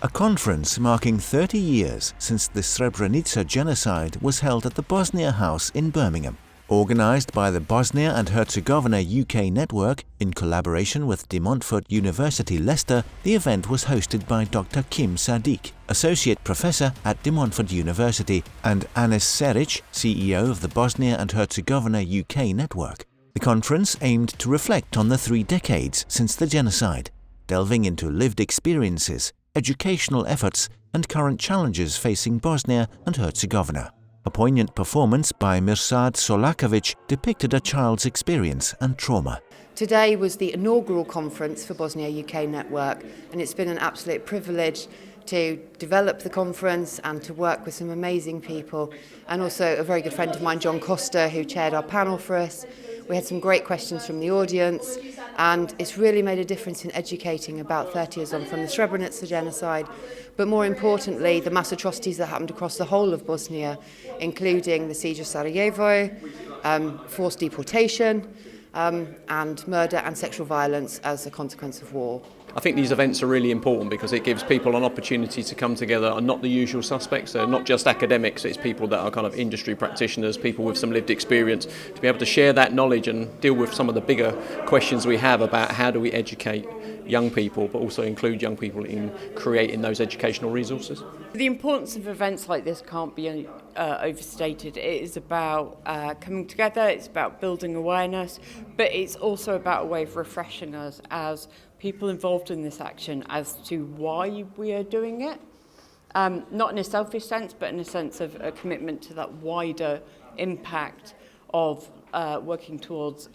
A conference marking 30 years since the Srebrenica genocide was held at the Bosnia House in Birmingham. Organised by the Bosnia and Herzegovina UK network in collaboration with the Montfort University Leicester, the event was hosted by Dr. Sadique, Associate Professor at the Montfort University, and Anes Ceric, CEO of the Bosnia and Herzegovina UK network. The conference aimed to reflect on the 3 decades since the genocide, delving into lived experiences, educational efforts and current challenges facing Bosnia and Herzegovina. A poignant performance by Mirsad Solakovic depicted a child's experience and trauma. Today was the inaugural conference for Bosnia UK Network, and it's been an absolute privilege to develop the conference and to work with some amazing people, and also a very good friend of mine, John Costa, who chaired our panel for us. We had some great questions from the audience, and it's really made a difference in educating about 30 years on from the Srebrenica genocide, but more importantly, the mass atrocities that happened across the whole of Bosnia, including the siege of Sarajevo, forced deportation, and murder and sexual violence as a consequence of war. I think these events are really important because it gives people an opportunity to come together and not the usual suspects. They're not just academics, it's people that are kind of industry practitioners, people with some lived experience, to be able to share that knowledge and deal with some of the bigger questions we have about how do we educate young people, but also include young people in creating those educational resources. The importance of events like this can't be overstated. It is about coming together, it's about building awareness, but it's also about a way of refreshing us as people involved in this action as to why we are doing it. Not in a selfish sense, but in a sense of a commitment to that wider impact of working towards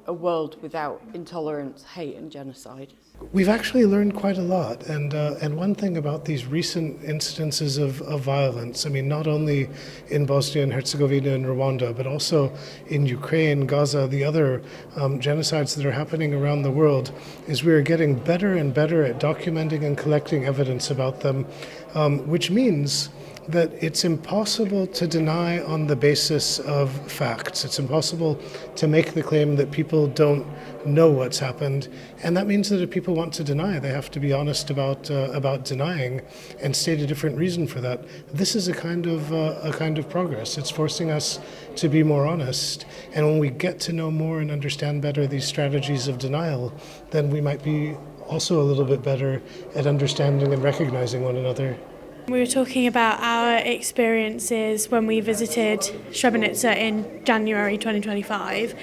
a world without intolerance, hate and genocide. We've actually learned quite a lot, and one thing about these recent incidences of violence, I mean, not only in Bosnia and Herzegovina and Rwanda, but also in Ukraine, Gaza, the other genocides that are happening around the world, is we are getting better and better at documenting and collecting evidence about them, which means that it's impossible to deny on the basis of facts. It's impossible to make the claim that people don't know what's happened, and that means that if people want to deny, they have to be honest about denying and state a different reason for that. This is a kind of progress. It's forcing us to be more honest, and when we get to know more and understand better these strategies of denial, then we might be also a little bit better at understanding and recognizing one another. We were talking about our experiences when we visited Srebrenica in January 2025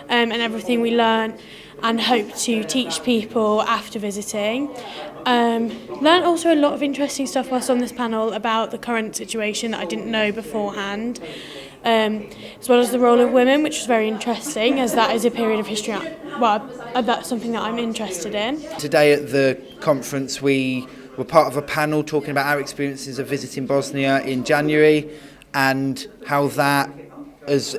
and everything we learned and hope to teach people after visiting. Learned also a lot of interesting stuff whilst on this panel about the current situation that I didn't know beforehand, as well as the role of women, which was very interesting as that is a period of history. Well, that's something that I'm interested in. Today at the conference we're part of a panel talking about our experiences of visiting Bosnia in January and how that has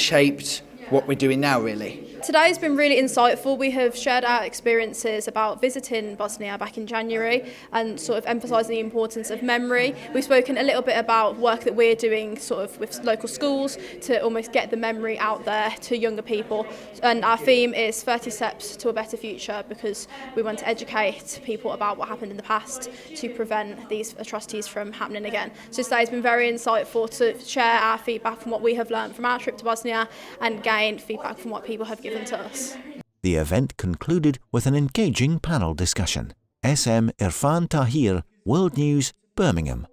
shaped what we're doing now, really. Today has been really insightful. We have shared our experiences about visiting Bosnia back in January and sort of emphasising the importance of memory. We've spoken a little bit about work that we're doing sort of with local schools to almost get the memory out there to younger people. And our theme is 30 steps to a better future, because we want to educate people about what happened in the past to prevent these atrocities from happening again. So today has been very insightful to share our feedback from what we have learned from our trip to Bosnia and gain feedback from what people have given to us. The event concluded with an engaging panel discussion. SM Irfan Tahir, World News, Birmingham.